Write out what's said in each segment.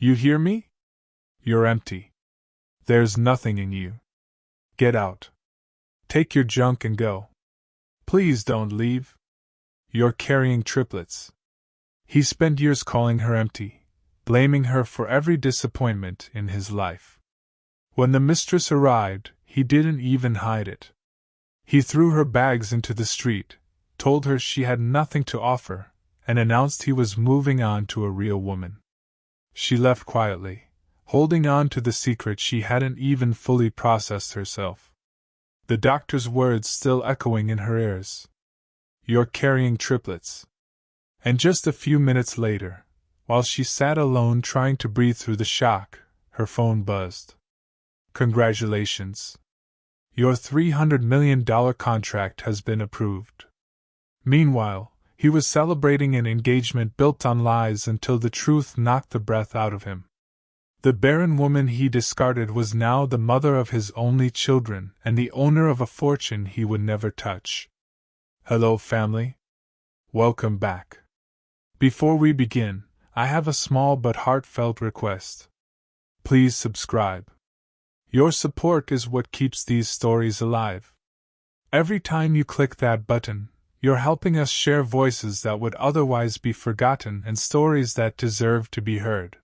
You hear me? You're empty. There's nothing in you. Get out. Take your junk and go. Please don't leave. You're carrying triplets. He spent years calling her empty, blaming her for every disappointment in his life. When the mistress arrived, he didn't even hide it. He threw her bags into the street, told her she had nothing to offer, and announced he was moving on to a real woman. She left quietly, holding on to the secret she hadn't even fully processed herself. The doctor's words still echoing in her ears. You're carrying triplets. And just a few minutes later, while she sat alone trying to breathe through the shock, her phone buzzed. Congratulations. Your $300 million contract has been approved. Meanwhile, he was celebrating an engagement built on lies until the truth knocked the breath out of him. The barren woman he discarded was now the mother of his only children and the owner of a fortune he would never touch. Hello, family. Welcome back. Before we begin, I have a small but heartfelt request. Please subscribe. Your support is what keeps these stories alive. Every time you click that button, you're helping us share voices that would otherwise be forgotten and stories that deserve to be heard.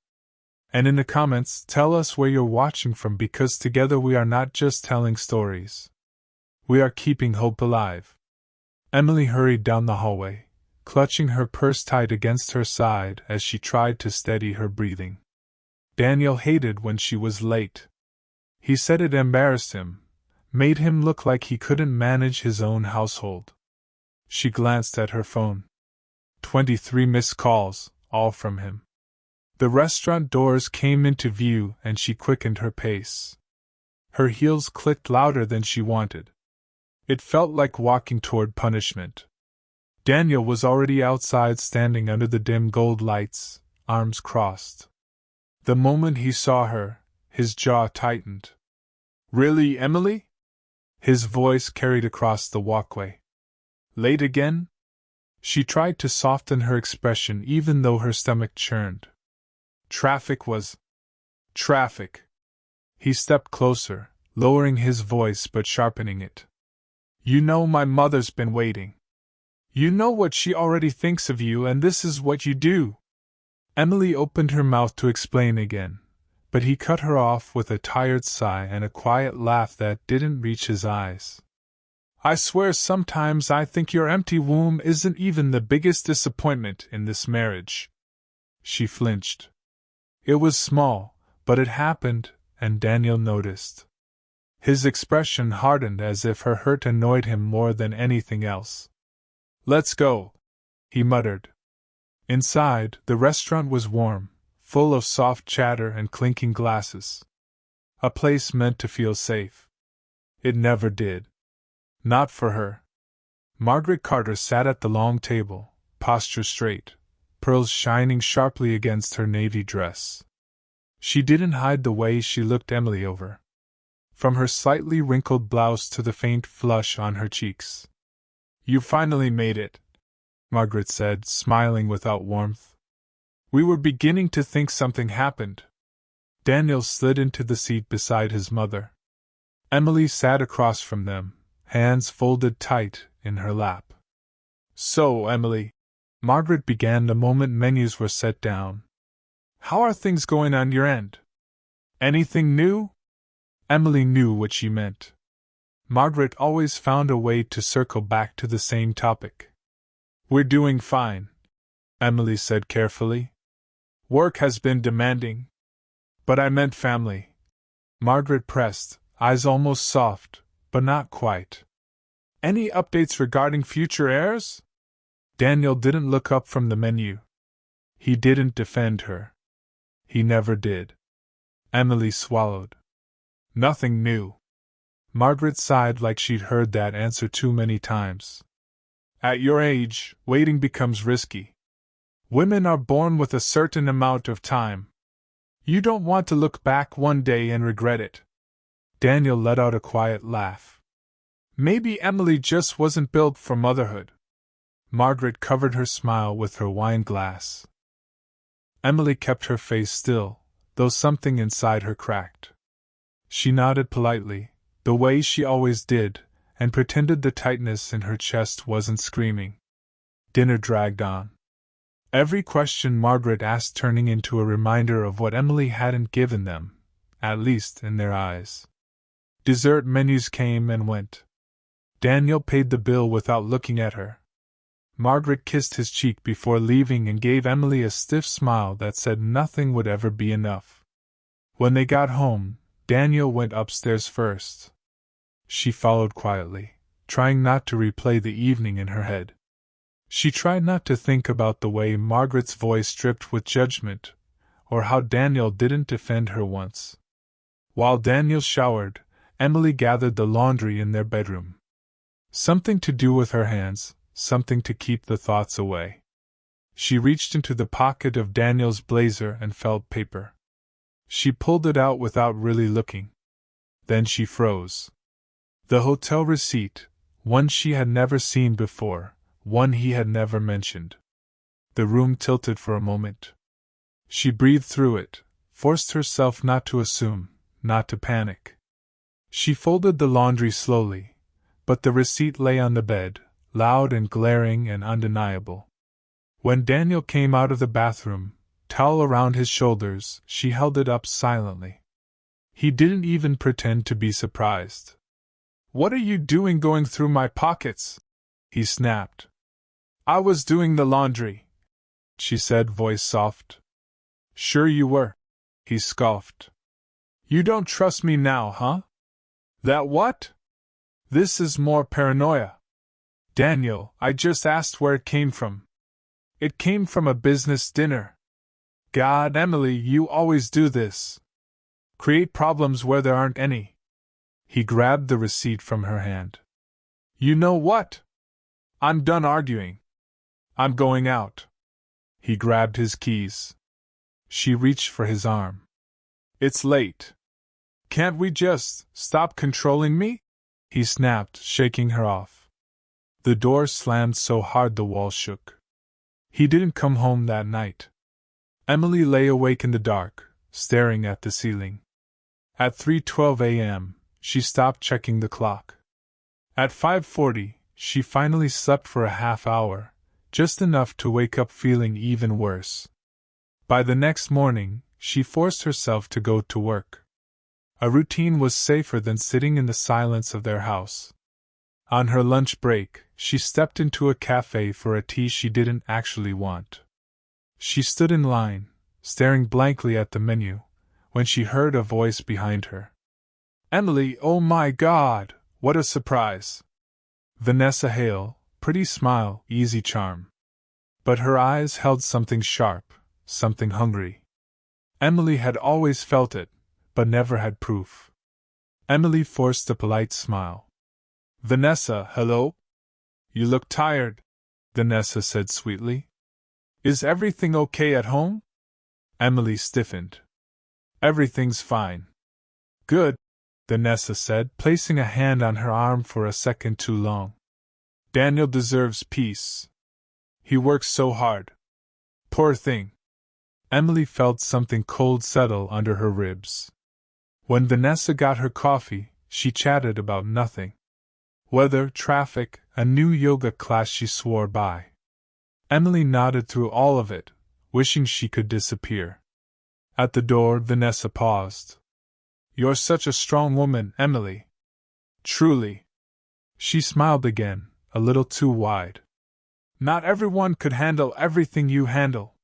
And in the comments, tell us where you're watching from, because together we are not just telling stories. We are keeping hope alive. Emily hurried down the hallway, clutching her purse tight against her side as she tried to steady her breathing. Daniel hated when she was late. He said it embarrassed him, made him look like he couldn't manage his own household. She glanced at her phone. 23 missed calls, all from him. The restaurant doors came into view and she quickened her pace. Her heels clicked louder than she wanted. It felt like walking toward punishment. Daniel was already outside, standing under the dim gold lights, arms crossed. The moment he saw her, his jaw tightened. Really, Emily? His voice carried across the walkway. Late again? She tried to soften her expression even though her stomach churned. Traffic. He stepped closer, lowering his voice but sharpening it. You know my mother's been waiting. You know what she already thinks of you, and this is what you do. Emily opened her mouth to explain again, but he cut her off with a tired sigh and a quiet laugh that didn't reach his eyes. I swear sometimes I think your empty womb isn't even the biggest disappointment in this marriage. She flinched. It was small, but it happened, and Daniel noticed. His expression hardened as if her hurt annoyed him more than anything else. Let's go, he muttered. Inside, the restaurant was warm, full of soft chatter and clinking glasses. A place meant to feel safe. It never did. Not for her. Margaret Carter sat at the long table, posture straight, pearls shining sharply against her navy dress. She didn't hide the way she looked Emily over. From her slightly wrinkled blouse to the faint flush on her cheeks. You finally made it, Margaret said, smiling without warmth. We were beginning to think something happened. Daniel slid into the seat beside his mother. Emily sat across from them, hands folded tight in her lap. So, Emily, Margaret began the moment menus were set down. How are things going on your end? Anything new? Emily knew what she meant. Margaret always found a way to circle back to the same topic. We're doing fine, Emily said carefully. Work has been demanding. But I meant family. Margaret pressed, eyes almost soft, but not quite. Any updates regarding future heirs? Daniel didn't look up from the menu. He didn't defend her. He never did. Emily swallowed. Nothing new. Margaret sighed like she'd heard that answer too many times. At your age, waiting becomes risky. Women are born with a certain amount of time. You don't want to look back one day and regret it. Daniel let out a quiet laugh. Maybe Emily just wasn't built for motherhood. Margaret covered her smile with her wine glass. Emily kept her face still, though something inside her cracked. She nodded politely, the way she always did, and pretended the tightness in her chest wasn't screaming. Dinner dragged on. Every question Margaret asked turning into a reminder of what Emily hadn't given them, at least in their eyes. Dessert menus came and went. Daniel paid the bill without looking at her. Margaret kissed his cheek before leaving and gave Emily a stiff smile that said nothing would ever be enough. When they got home, Daniel went upstairs first. She followed quietly, trying not to replay the evening in her head. She tried not to think about the way Margaret's voice dripped with judgment, or how Daniel didn't defend her once. While Daniel showered, Emily gathered the laundry in their bedroom. Something to do with her hands, something to keep the thoughts away. She reached into the pocket of Daniel's blazer and felt paper. She pulled it out without really looking. Then she froze. The hotel receipt, one she had never seen before, one he had never mentioned. The room tilted for a moment. She breathed through it, forced herself not to assume, not to panic. She folded the laundry slowly, but the receipt lay on the bed, loud and glaring and undeniable. When Daniel came out of the bathroom, towel around his shoulders, she held it up silently. He didn't even pretend to be surprised. "What are you doing going through my pockets?" he snapped. "I was doing the laundry," she said, voice soft. "Sure you were," he scoffed. "You don't trust me now, huh?" "That what?" "This is more paranoia." "Daniel, I just asked where it came from." "It came from a business dinner." "God, Emily, you always do this. Create problems where there aren't any." He grabbed the receipt from her hand. "You know what? I'm done arguing. I'm going out." He grabbed his keys. She reached for his arm. "It's late. Can't we just stop controlling me?" he snapped, shaking her off. The door slammed so hard the wall shook. He didn't come home that night. Emily lay awake in the dark, staring at the ceiling. At 3:12 a.m., she stopped checking the clock. At 5:40, she finally slept for a half hour, just enough to wake up feeling even worse. By the next morning, she forced herself to go to work. A routine was safer than sitting in the silence of their house. On her lunch break, she stepped into a cafe for a tea she didn't actually want. She stood in line, staring blankly at the menu, when she heard a voice behind her. "Emily, oh my God, what a surprise!" Vanessa Hale, pretty smile, easy charm. But her eyes held something sharp, something hungry. Emily had always felt it, but never had proof. Emily forced a polite smile. "Vanessa, hello? You look tired," Vanessa said sweetly. "Is everything okay at home?" Emily stiffened. "Everything's fine." "Good," Vanessa said, placing a hand on her arm for a second too long. "Daniel deserves peace. He works so hard. Poor thing." Emily felt something cold settle under her ribs. When Vanessa got her coffee, she chatted about nothing. Weather, traffic, a new yoga class she swore by. Emily nodded through all of it, wishing she could disappear. At the door, Vanessa paused. "You're such a strong woman, Emily. Truly." She smiled again, a little too wide. "Not everyone could handle everything you handle."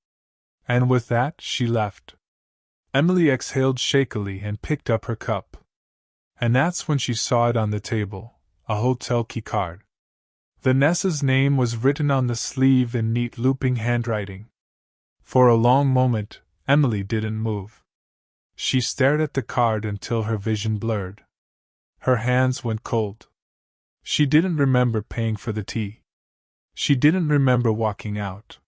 And with that, she left. Emily exhaled shakily and picked up her cup. And that's when she saw it on the table. A hotel key card. Vanessa's name was written on the sleeve in neat looping handwriting. For a long moment, Emily didn't move. She stared at the card until her vision blurred. Her hands went cold. She didn't remember paying for the tea. She didn't remember walking out.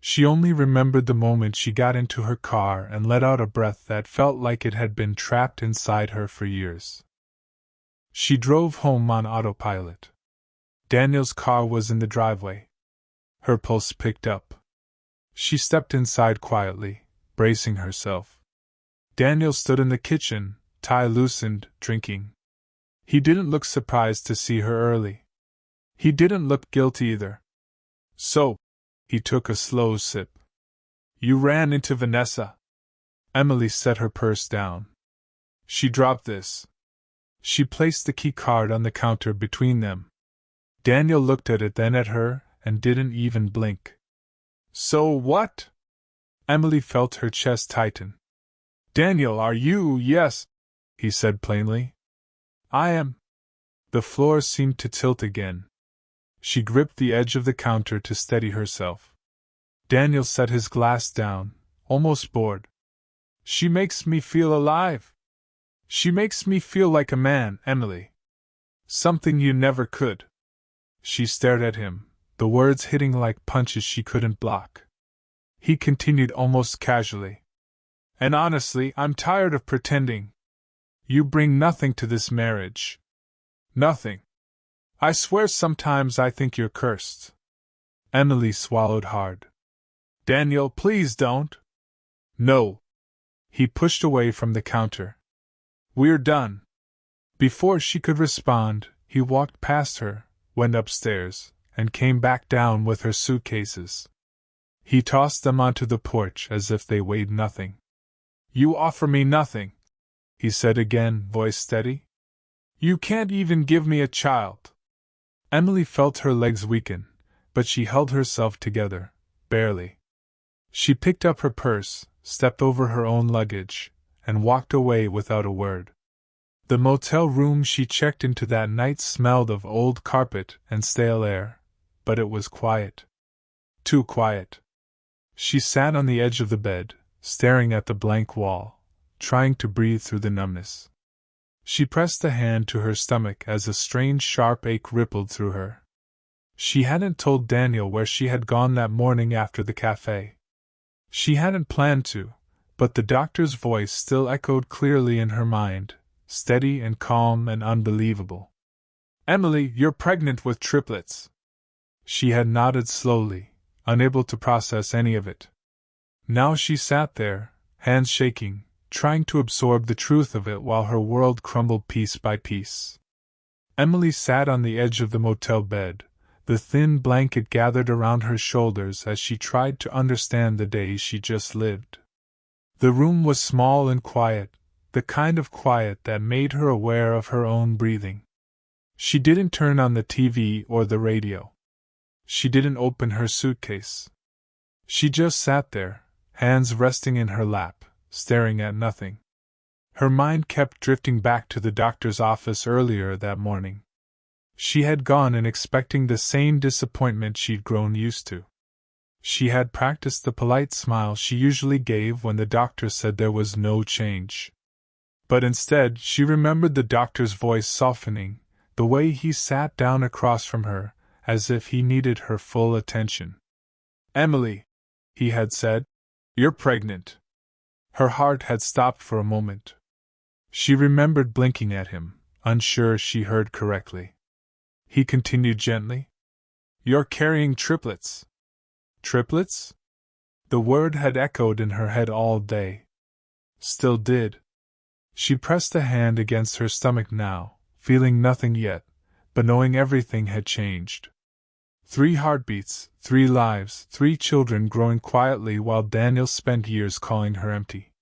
She only remembered the moment she got into her car and let out a breath that felt like it had been trapped inside her for years. She drove home on autopilot. Daniel's car was in the driveway. Her pulse picked up. She stepped inside quietly, bracing herself. Daniel stood in the kitchen, tie loosened, drinking. He didn't look surprised to see her early. He didn't look guilty either. So, he took a slow sip. You ran into Vanessa. Emily set her purse down. She dropped this. She placed the key card on the counter between them. Daniel looked at it, then at her, and didn't even blink. So what? Emily felt her chest tighten. Daniel, are you? Yes, he said plainly. I am. The floor seemed to tilt again. She gripped the edge of the counter to steady herself. Daniel set his glass down, almost bored. She makes me feel alive. She makes me feel like a man, Emily. Something you never could. She stared at him, the words hitting like punches she couldn't block. He continued almost casually. And honestly, I'm tired of pretending. You bring nothing to this marriage. Nothing. I swear sometimes I think you're cursed. Emily swallowed hard. Daniel, please don't. No. He pushed away from the counter. We're done. Before she could respond, he walked past her, went upstairs, and came back down with her suitcases. He tossed them onto the porch as if they weighed nothing. You offer me nothing, he said again, voice steady. You can't even give me a child. Emily felt her legs weaken, but she held herself together, barely. She picked up her purse, stepped over her own luggage, and walked away without a word. The motel room she checked into that night smelled of old carpet and stale air, but it was quiet. Too quiet. She sat on the edge of the bed, staring at the blank wall, trying to breathe through the numbness. She pressed a hand to her stomach as a strange sharp ache rippled through her. She hadn't told Daniel where she had gone that morning after the cafe. She hadn't planned to, but the doctor's voice still echoed clearly in her mind, steady and calm and unbelievable. Emily, you're pregnant with triplets. She had nodded slowly, unable to process any of it. Now she sat there, hands shaking, trying to absorb the truth of it while her world crumbled piece by piece. Emily sat on the edge of the motel bed, the thin blanket gathered around her shoulders as she tried to understand the day she just lived. The room was small and quiet, the kind of quiet that made her aware of her own breathing. She didn't turn on the TV or the radio. She didn't open her suitcase. She just sat there, hands resting in her lap, staring at nothing. Her mind kept drifting back to the doctor's office earlier that morning. She had gone in expecting the same disappointment she'd grown used to. She had practiced the polite smile she usually gave when the doctor said there was no change. But instead, she remembered the doctor's voice softening, the way he sat down across from her, as if he needed her full attention. Emily, he had said, you're pregnant. Her heart had stopped for a moment. She remembered blinking at him, unsure she heard correctly. He continued gently. You're carrying triplets. Triplets? The word had echoed in her head all day. Still did. She pressed a hand against her stomach now, feeling nothing yet, but knowing everything had changed. 3 heartbeats, 3 lives, 3 children growing quietly while Daniel spent years calling her empty.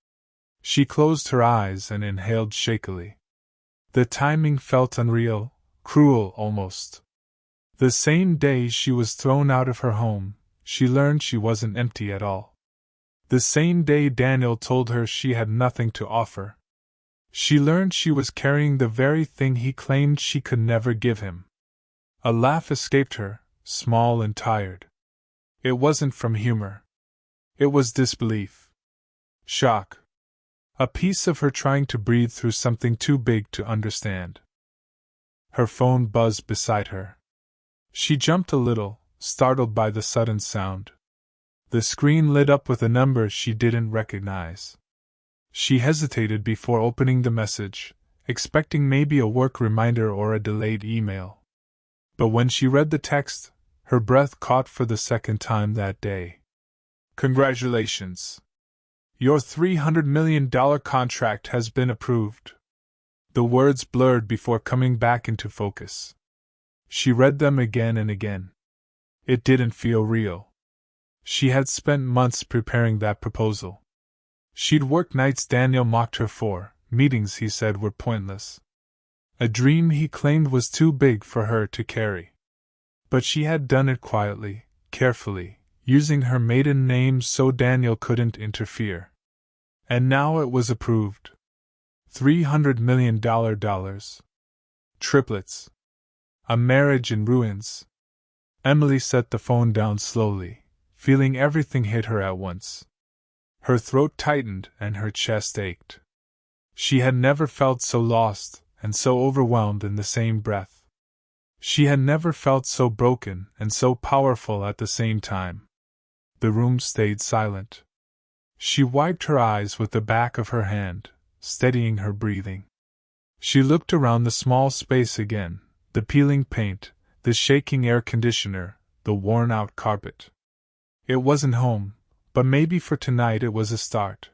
She closed her eyes and inhaled shakily. The timing felt unreal, cruel almost. The same day she was thrown out of her home, she learned she wasn't empty at all. The same day Daniel told her she had nothing to offer. She learned she was carrying the very thing he claimed she could never give him. A laugh escaped her, small and tired. It wasn't from humor. It was disbelief. Shock. A piece of her trying to breathe through something too big to understand. Her phone buzzed beside her. She jumped a little, startled by the sudden sound. The screen lit up with a number she didn't recognize. She hesitated before opening the message, expecting maybe a work reminder or a delayed email. But when she read the text, her breath caught for the second time that day. Congratulations. Your $300 million contract has been approved. The words blurred before coming back into focus. She read them again and again. It didn't feel real. She had spent months preparing that proposal. She'd worked nights Daniel mocked her for, meetings he said were pointless. A dream he claimed was too big for her to carry. But she had done it quietly, carefully, using her maiden name so Daniel couldn't interfere. And now it was approved. $300 million. Triplets. A marriage in ruins. Emily set the phone down slowly, feeling everything hit her at once. Her throat tightened and her chest ached. She had never felt so lost and so overwhelmed in the same breath. She had never felt so broken and so powerful at the same time. The room stayed silent. She wiped her eyes with the back of her hand, steadying her breathing. She looked around the small space again, the peeling paint, the shaking air conditioner, the worn-out carpet. It wasn't home, but maybe for tonight it was a start.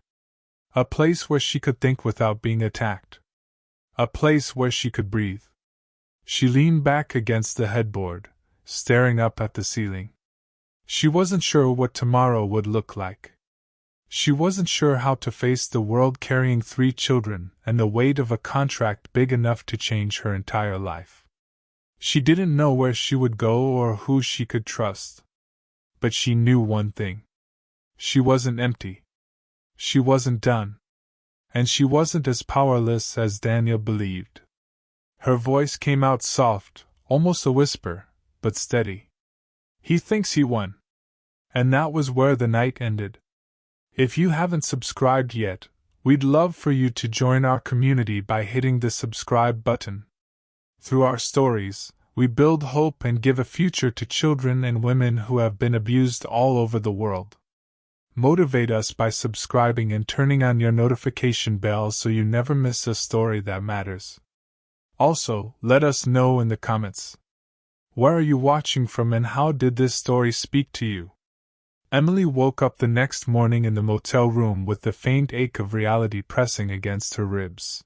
A place where she could think without being attacked. A place where she could breathe. She leaned back against the headboard, staring up at the ceiling. She wasn't sure what tomorrow would look like. She wasn't sure how to face the world carrying 3 children and the weight of a contract big enough to change her entire life. She didn't know where she would go or who she could trust. But she knew one thing. She wasn't empty. She wasn't done. And she wasn't as powerless as Daniel believed. Her voice came out soft, almost a whisper, but steady. He thinks he won. And that was where the night ended. If you haven't subscribed yet, we'd love for you to join our community by hitting the subscribe button. Through our stories, we build hope and give a future to children and women who have been abused all over the world. Motivate us by subscribing and turning on your notification bell so you never miss a story that matters. Also, let us know in the comments. Where are you watching from and how did this story speak to you? Emily woke up the next morning in the motel room with the faint ache of reality pressing against her ribs.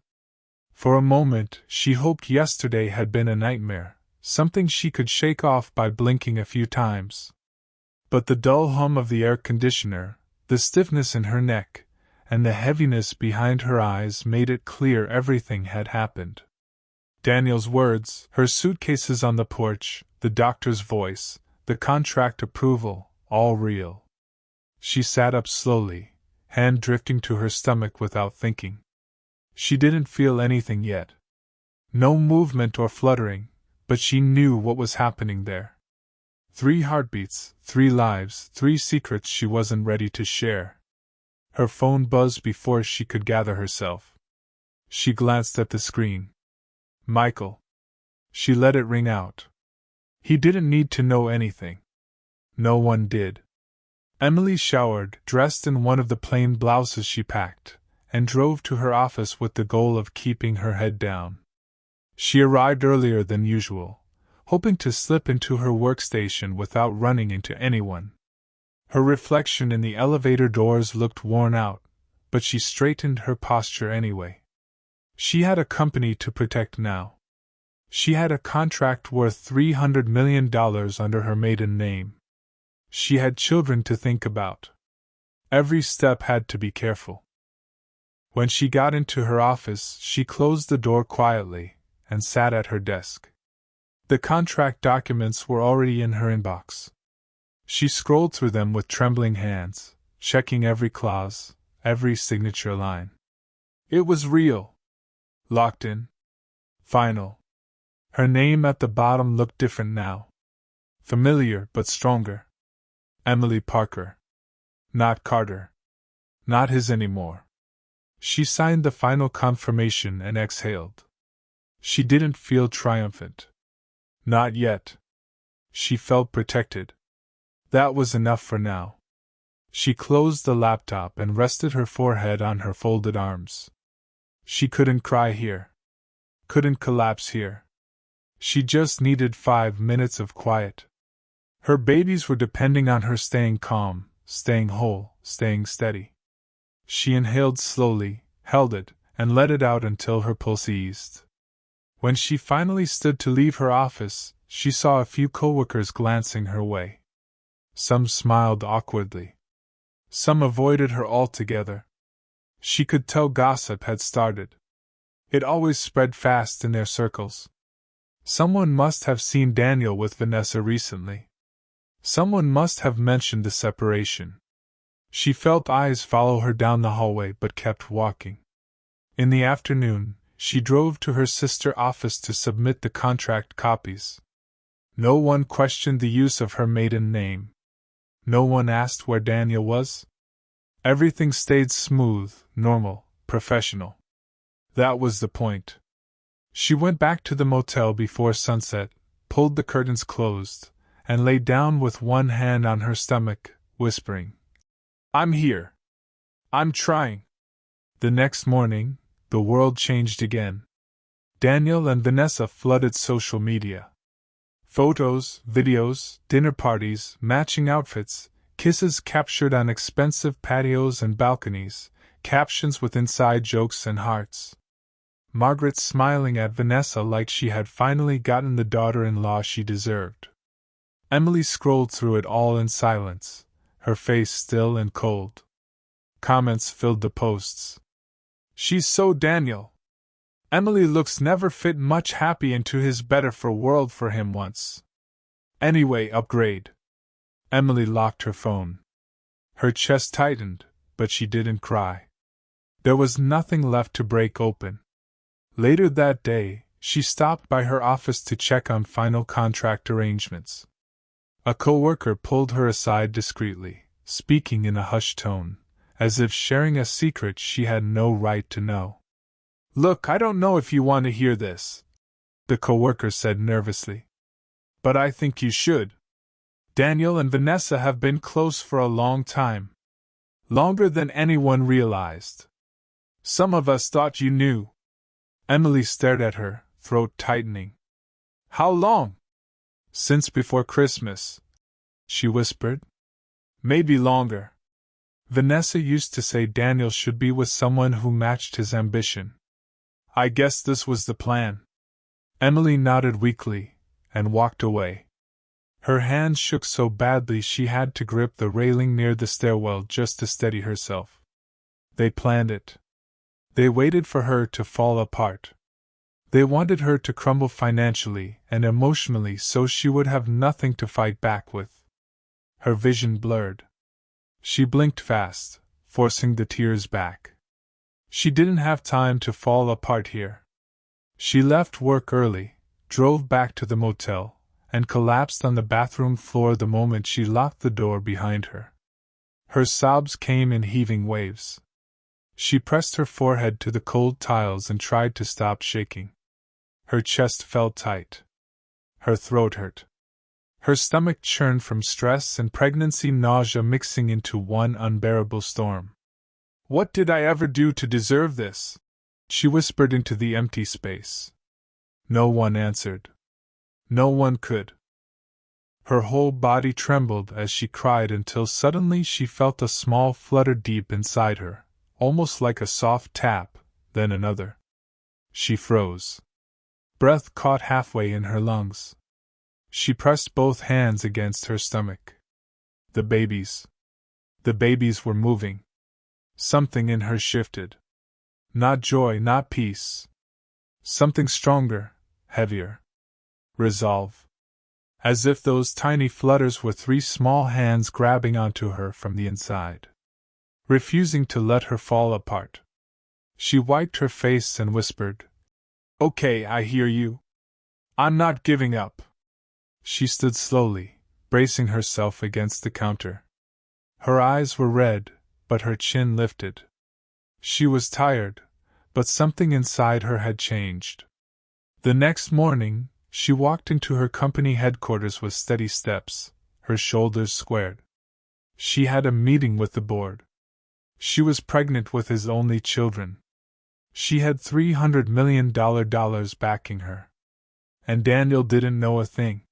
For a moment, she hoped yesterday had been a nightmare, something she could shake off by blinking a few times. But the dull hum of the air conditioner, the stiffness in her neck, and the heaviness behind her eyes made it clear everything had happened. Daniel's words, her suitcases on the porch, the doctor's voice, the contract approval, all real. She sat up slowly, hand drifting to her stomach without thinking. She didn't feel anything yet. No movement or fluttering, but she knew what was happening there. 3 heartbeats, 3 lives, 3 secrets she wasn't ready to share. Her phone buzzed before she could gather herself. She glanced at the screen. Michael. She let it ring out. He didn't need to know anything. No one did. Emily showered, dressed in one of the plain blouses she packed, and drove to her office with the goal of keeping her head down. She arrived earlier than usual, hoping to slip into her workstation without running into anyone. Her reflection in the elevator doors looked worn out, but she straightened her posture anyway. She had a company to protect now. She had a contract worth $300 million under her maiden name. She had children to think about. Every step had to be careful. When she got into her office, she closed the door quietly and sat at her desk. The contract documents were already in her inbox. She scrolled through them with trembling hands, checking every clause, every signature line. It was real. Locked in. Final. Her name at the bottom looked different now. Familiar but stronger. Emily Parker. Not Carter. Not his anymore. She signed the final confirmation and exhaled. She didn't feel triumphant. Not yet. She felt protected. That was enough for now. She closed the laptop and rested her forehead on her folded arms. She couldn't cry here. Couldn't collapse here. She just needed 5 minutes of quiet. Her babies were depending on her staying calm, staying whole, staying steady. She inhaled slowly, held it, and let it out until her pulse eased. When she finally stood to leave her office, she saw a few coworkers glancing her way. Some smiled awkwardly. Some avoided her altogether. She could tell gossip had started. It always spread fast in their circles. Someone must have seen Daniel with Vanessa recently. Someone must have mentioned the separation. She felt eyes follow her down the hallway but kept walking. In the afternoon, she drove to her sister's office to submit the contract copies. No one questioned the use of her maiden name. No one asked where Daniel was. Everything stayed smooth, normal, professional. That was the point. She went back to the motel before sunset, pulled the curtains closed, and lay down with one hand on her stomach, whispering, "I'm here. I'm trying." The next morning, the world changed again. Daniel and Vanessa flooded social media. Photos, videos, dinner parties, matching outfits, kisses captured on expensive patios and balconies, captions with inside jokes and hearts. Margaret smiling at Vanessa like she had finally gotten the daughter-in-law she deserved. Emily scrolled through it all in silence, her face still and cold. Comments filled the posts. "She's so Daniel. Emily looks never fit much happy into his better for world for him once. Anyway, upgrade." Emily locked her phone. Her chest tightened, but she didn't cry. There was nothing left to break open. Later that day, she stopped by her office to check on final contract arrangements. A coworker pulled her aside discreetly, speaking in a hushed tone, as if sharing a secret she had no right to know. "Look, I don't know if you want to hear this," the coworker said nervously. "But I think you should. Daniel and Vanessa have been close for a long time. Longer than anyone realized. Some of us thought you knew." Emily stared at her, throat tightening. "How long?" "Since before Christmas," she whispered. "Maybe longer. Vanessa used to say Daniel should be with someone who matched his ambition. I guess this was the plan." Emily nodded weakly, and walked away. Her hands shook so badly she had to grip the railing near the stairwell just to steady herself. They planned it. They waited for her to fall apart. They wanted her to crumble financially and emotionally so she would have nothing to fight back with. Her vision blurred. She blinked fast, forcing the tears back. She didn't have time to fall apart here. She left work early, drove back to the motel, and collapsed on the bathroom floor the moment she locked the door behind her. Her sobs came in heaving waves. She pressed her forehead to the cold tiles and tried to stop shaking. Her chest felt tight. Her throat hurt. Her stomach churned from stress and pregnancy nausea mixing into one unbearable storm. "What did I ever do to deserve this?" she whispered into the empty space. No one answered. No one could. Her whole body trembled as she cried until suddenly she felt a small flutter deep inside her, almost like a soft tap, then another. She froze. Breath caught halfway in her lungs. She pressed both hands against her stomach. The babies were moving. Something in her shifted. Not joy, not peace. Something stronger, heavier. Resolve. As if those tiny flutters were 3 small hands grabbing onto her from the inside, refusing to let her fall apart. She wiped her face and whispered, "Okay, I hear you. I'm not giving up." She stood slowly, bracing herself against the counter. Her eyes were red, but her chin lifted. She was tired, but something inside her had changed. The next morning, she walked into her company headquarters with steady steps, her shoulders squared. She had a meeting with the board. She was pregnant with his only children. She had $300 million backing her. And Daniel didn't know a thing.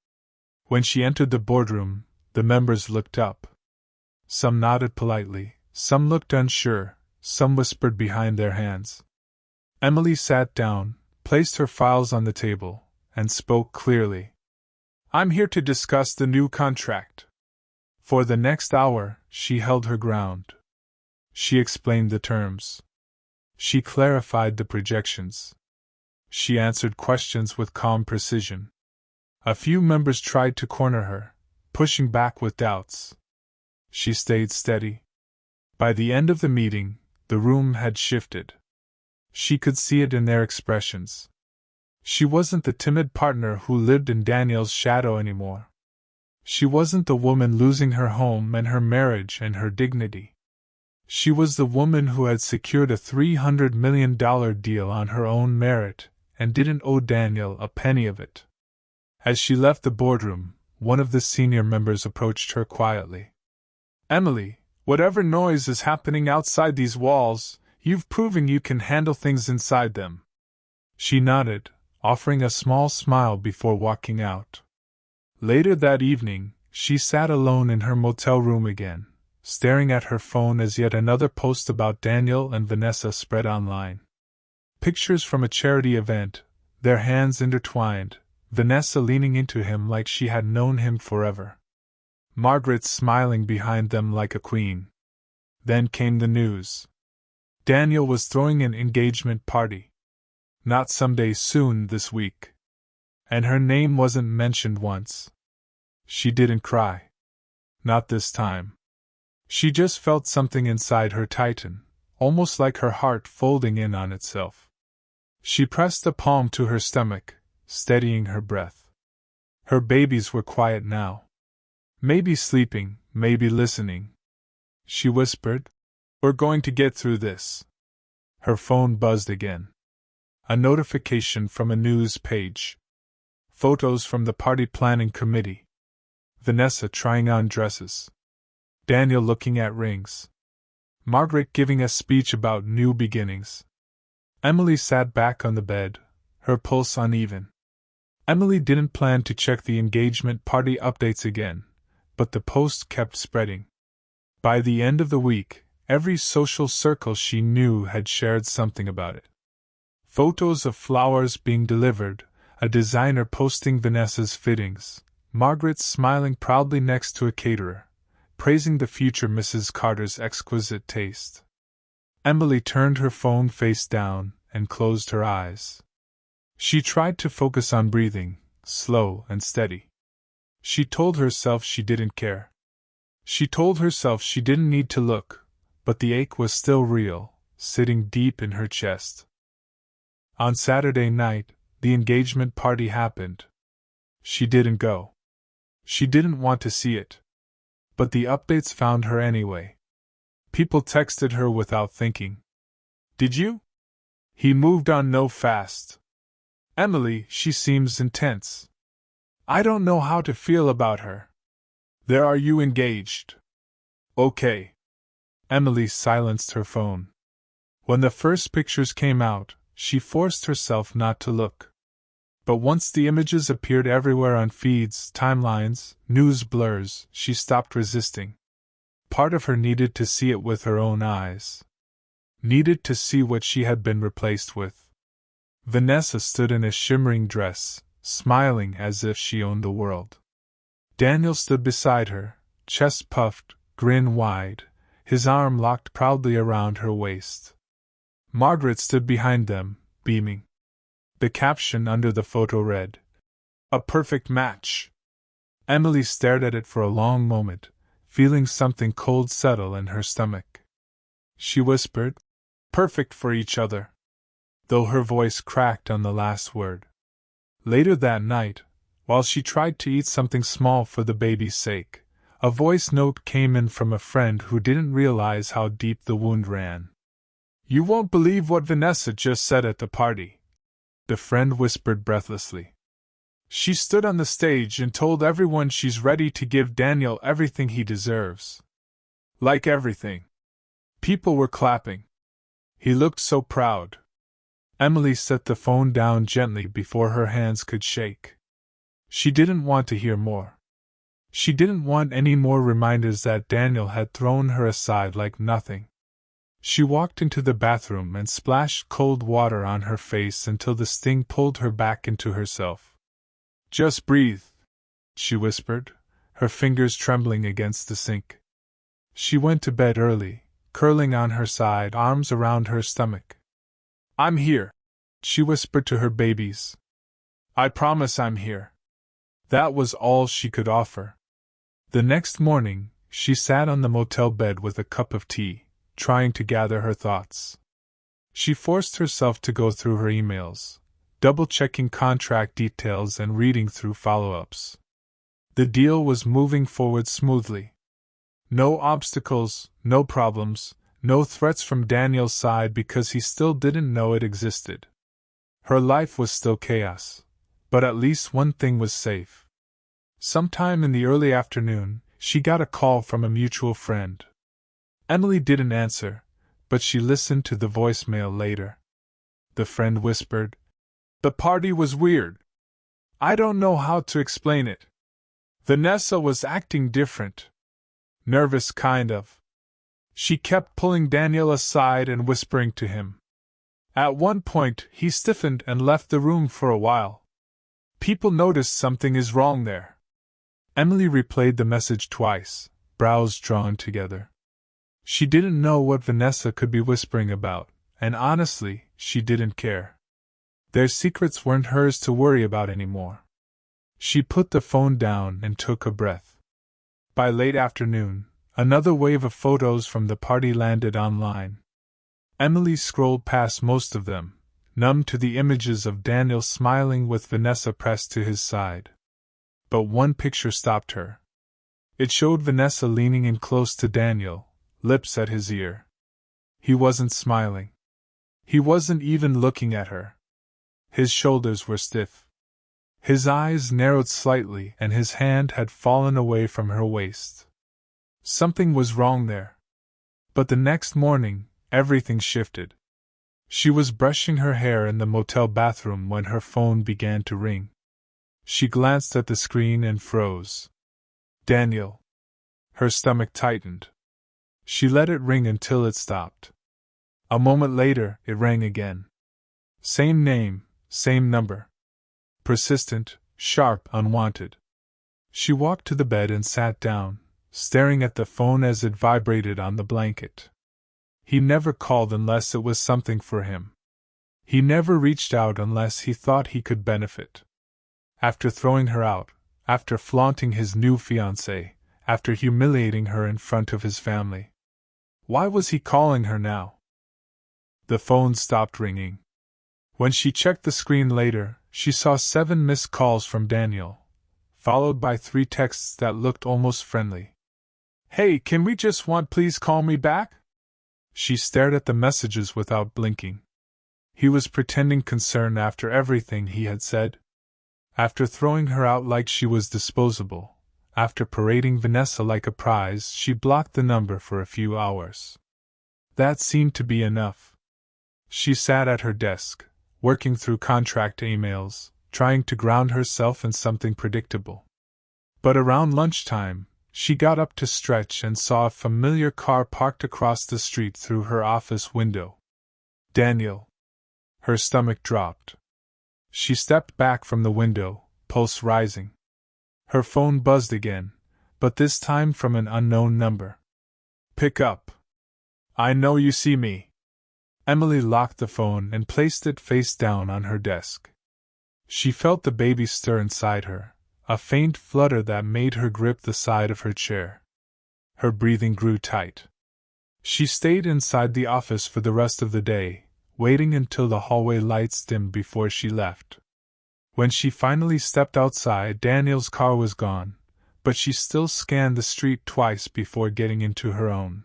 When she entered the boardroom, the members looked up. Some nodded politely, some looked unsure, some whispered behind their hands. Emily sat down, placed her files on the table, and spoke clearly. I'm here to discuss the new contract. For the next hour, she held her ground. She explained the terms. She clarified the projections. She answered questions with calm precision. A few members tried to corner her, pushing back with doubts. She stayed steady. By the end of the meeting, the room had shifted. She could see it in their expressions. She wasn't the timid partner who lived in Daniel's shadow anymore. She wasn't the woman losing her home and her marriage and her dignity. She was the woman who had secured a $300 million deal on her own merit and didn't owe Daniel a penny of it. As she left the boardroom, one of the senior members approached her quietly. Emily, whatever noise is happening outside these walls, you've proven you can handle things inside them. She nodded, offering a small smile before walking out. Later that evening, she sat alone in her motel room again, staring at her phone as yet another post about Daniel and Vanessa spread online. Pictures from a charity event, their hands intertwined, Vanessa leaning into him like she had known him forever. Margaret smiling behind them like a queen. Then came the news. Daniel was throwing an engagement party. Not someday soon this week. And her name wasn't mentioned once. She didn't cry. Not this time. She just felt something inside her tighten, almost like her heart folding in on itself. She pressed a palm to her stomach, steadying her breath. Her babies were quiet now. Maybe sleeping, maybe listening. She whispered, "We're going to get through this." Her phone buzzed again. A notification from a news page. Photos from the party planning committee. Vanessa trying on dresses. Daniel looking at rings. Margaret giving a speech about new beginnings. Emily sat back on the bed, her pulse uneven. Emily didn't plan to check the engagement party updates again, but the post kept spreading. By the end of the week, every social circle she knew had shared something about it. Photos of flowers being delivered, a designer posting Vanessa's fittings, Margaret smiling proudly next to a caterer, praising the future Mrs. Carter's exquisite taste. Emily turned her phone face down and closed her eyes. She tried to focus on breathing, slow and steady. She told herself she didn't care. She told herself she didn't need to look, but the ache was still real, sitting deep in her chest. On Saturday night, the engagement party happened. She didn't go. She didn't want to see it. But the updates found her anyway. People texted her without thinking. "Did you?" He moved on no fast. "Emily, she seems intense. I don't know how to feel about her. There, are you engaged?" "Okay." Emily silenced her phone. When the first pictures came out, she forced herself not to look. But once the images appeared everywhere on feeds, timelines, news blurs, she stopped resisting. Part of her needed to see it with her own eyes. Needed to see what she had been replaced with. Vanessa stood in a shimmering dress, smiling as if she owned the world. Daniel stood beside her, chest puffed, grin wide, his arm locked proudly around her waist. Margaret stood behind them, beaming. The caption under the photo read, "A perfect match." Emily stared at it for a long moment, feeling something cold settle in her stomach. She whispered, "Perfect for each other," though her voice cracked on the last word. Later that night, while she tried to eat something small for the baby's sake, a voice note came in from a friend who didn't realize how deep the wound ran. "You won't believe what Vanessa just said at the party," the friend whispered breathlessly. "She stood on the stage and told everyone she's ready to give Daniel everything he deserves. Like everything." People were clapping. He looked so proud. Emily set the phone down gently before her hands could shake. She didn't want to hear more. She didn't want any more reminders that Daniel had thrown her aside like nothing. She walked into the bathroom and splashed cold water on her face until the sting pulled her back into herself. "Just breathe," she whispered, her fingers trembling against the sink. She went to bed early, curling on her side, arms around her stomach. "I'm here," she whispered to her babies. "I promise I'm here." That was all she could offer. The next morning, she sat on the motel bed with a cup of tea, trying to gather her thoughts. She forced herself to go through her emails, double-checking contract details and reading through follow-ups. The deal was moving forward smoothly. No obstacles, no problems, no threats from Daniel's side because he still didn't know it existed. Her life was still chaos, but at least one thing was safe. Sometime in the early afternoon, she got a call from a mutual friend. Emily didn't answer, but she listened to the voicemail later. The friend whispered, "The party was weird. I don't know how to explain it. Vanessa was acting different. Nervous, kind of. She kept pulling Daniel aside and whispering to him. At one point, he stiffened and left the room for a while. People noticed something is wrong there." Emily replayed the message twice, brows drawn together. She didn't know what Vanessa could be whispering about, and honestly, she didn't care. Their secrets weren't hers to worry about anymore. She put the phone down and took a breath. By late afternoon, another wave of photos from the party landed online. Emily scrolled past most of them, numb to the images of Daniel smiling with Vanessa pressed to his side. But one picture stopped her. It showed Vanessa leaning in close to Daniel, lips at his ear. He wasn't smiling. He wasn't even looking at her. His shoulders were stiff. His eyes narrowed slightly and his hand had fallen away from her waist. Something was wrong there. But the next morning, everything shifted. She was brushing her hair in the motel bathroom when her phone began to ring. She glanced at the screen and froze. Daniel. Her stomach tightened. She let it ring until it stopped. A moment later, it rang again. Same name, same number. Persistent, sharp, unwanted. She walked to the bed and sat down, staring at the phone as it vibrated on the blanket. He never called unless it was something for him. He never reached out unless he thought he could benefit. After throwing her out, after flaunting his new fiancée, after humiliating her in front of his family. Why was he calling her now? The phone stopped ringing. When she checked the screen later, she saw 7 missed calls from Daniel, followed by 3 texts that looked almost friendly. "Hey, can we just want please call me back?" She stared at the messages without blinking. He was pretending concern after everything he had said. After throwing her out like she was disposable, after parading Vanessa like a prize, she blocked the number for a few hours. That seemed to be enough. She sat at her desk, working through contract emails, trying to ground herself in something predictable. But around lunchtime, she got up to stretch and saw a familiar car parked across the street through her office window. Daniel. Her stomach dropped. She stepped back from the window, pulse rising. Her phone buzzed again, but this time from an unknown number. "Pick up. I know you see me." Emily locked the phone and placed it face down on her desk. She felt the baby stir inside her, a faint flutter that made her grip the side of her chair. Her breathing grew tight. She stayed inside the office for the rest of the day, waiting until the hallway lights dimmed before she left. When she finally stepped outside, Daniel's car was gone, but she still scanned the street twice before getting into her own.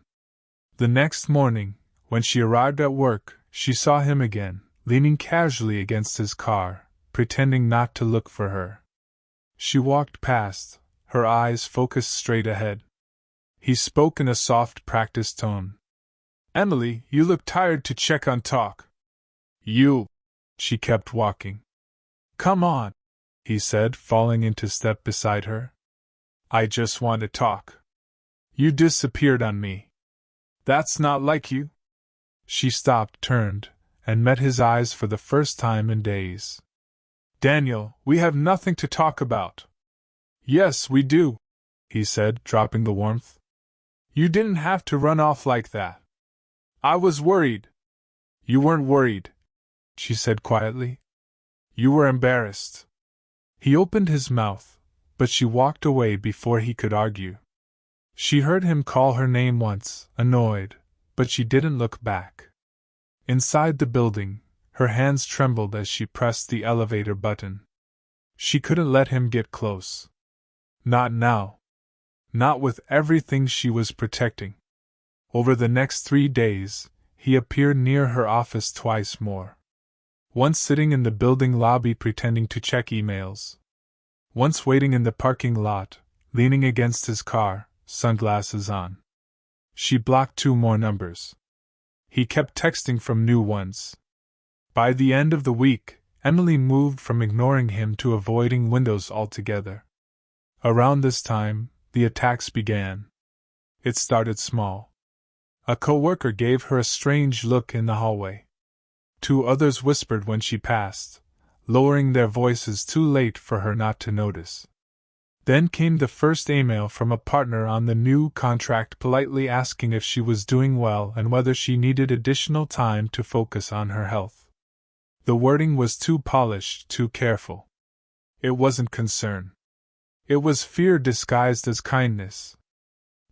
The next morning, when she arrived at work, she saw him again, leaning casually against his car, pretending not to look for her. She walked past, her eyes focused straight ahead. He spoke in a soft, practiced tone. "Emily, you look tired to check on talk." "You." She kept walking. "Come on," he said, falling into step beside her. "I just want to talk. You disappeared on me. That's not like you." She stopped, turned, and met his eyes for the first time in days. Daniel, we have nothing to talk about. Yes, we do, he said, dropping the warmth. You didn't have to run off like that. I was worried. You weren't worried, she said quietly. You were embarrassed. He opened his mouth, but she walked away before he could argue. She heard him call her name once, annoyed, but she didn't look back. Inside the building, her hands trembled as she pressed the elevator button. She couldn't let him get close. Not now. Not with everything she was protecting. Over the next 3 days, he appeared near her office twice more. Once sitting in the building lobby pretending to check emails. Once waiting in the parking lot, leaning against his car, sunglasses on. She blocked 2 more numbers. He kept texting from new ones. By the end of the week, Emily moved from ignoring him to avoiding windows altogether. Around this time, the attacks began. It started small. A coworker gave her a strange look in the hallway. 2 others whispered when she passed, lowering their voices too late for her not to notice. Then came the first email from a partner on the new contract politely asking if she was doing well and whether she needed additional time to focus on her health. The wording was too polished, too careful. It wasn't concern. It was fear disguised as kindness.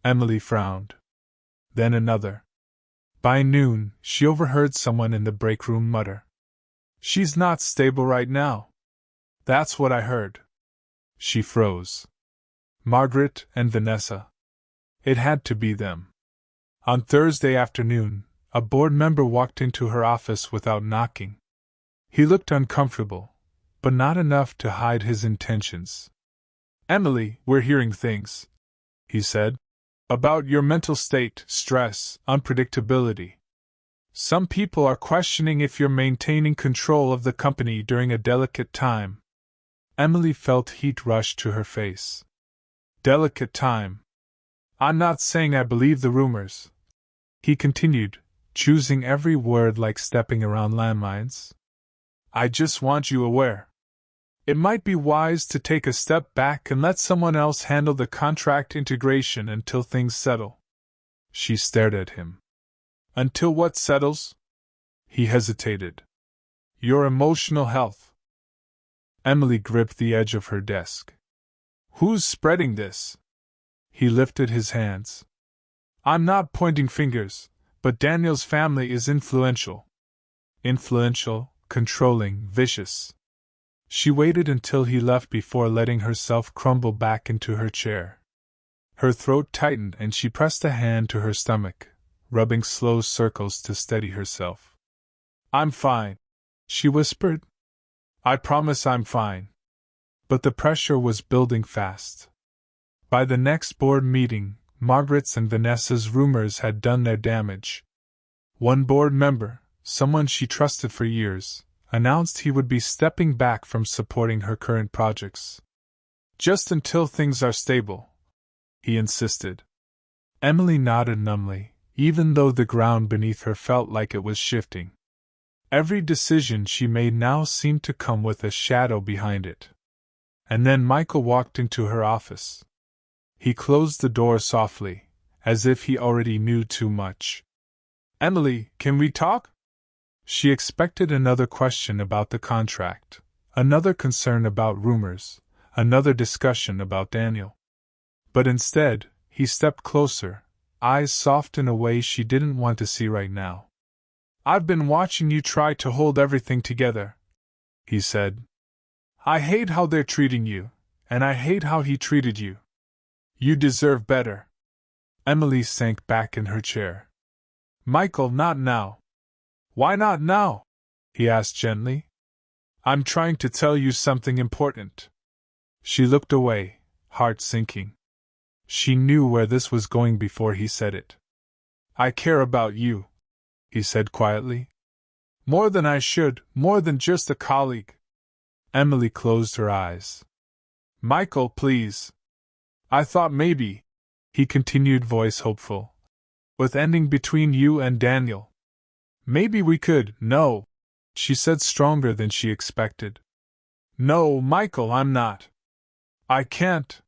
Emily frowned. Then another. By noon, she overheard someone in the break room mutter, "She's not stable right now." "That's what I heard." She froze. Margaret and Vanessa. It had to be them. On Thursday afternoon, a board member walked into her office without knocking. He looked uncomfortable, but not enough to hide his intentions. "Emily, we're hearing things," he said, "about your mental state, stress, unpredictability. Some people are questioning if you're maintaining control of the company during a delicate time." Emily felt heat rush to her face. Delicate time. "I'm not saying I believe the rumors," he continued, choosing every word like stepping around landmines. "I just want you aware. It might be wise to take a step back and let someone else handle the contract integration until things settle." She stared at him. "Until what settles?" He hesitated. "Your emotional health." Emily gripped the edge of her desk. "Who's spreading this?" He lifted his hands. "I'm not pointing fingers, but Daniel's family is influential." Influential, controlling, vicious. She waited until he left before letting herself crumble back into her chair. Her throat tightened and she pressed a hand to her stomach, rubbing slow circles to steady herself. "I'm fine," she whispered. "I promise I'm fine." But the pressure was building fast. By the next board meeting, Margaret's and Vanessa's rumors had done their damage. One board member, someone she trusted for years, announced he would be stepping back from supporting her current projects. "Just until things are stable," he insisted. Emily nodded numbly, even though the ground beneath her felt like it was shifting. Every decision she made now seemed to come with a shadow behind it. And then Michael walked into her office. He closed the door softly, as if he already knew too much. "Emily, can we talk?" She expected another question about the contract, another concern about rumors, another discussion about Daniel. But instead, he stepped closer, eyes soft in a way she didn't want to see right now. "I've been watching you try to hold everything together," he said. "I hate how they're treating you, and I hate how he treated you. You deserve better." Emily sank back in her chair. "Michael, not now." "Why not now?" he asked gently. "I'm trying to tell you something important." She looked away, heart sinking. She knew where this was going before he said it. "I care about you," he said quietly. "More than I should, more than just a colleague." Emily closed her eyes. "Michael, please. I thought maybe," he continued, voice hopeful, "with ending between you and Daniel." Maybe we could. No, she said, stronger than she expected. No, Michael, I'm not. I can't.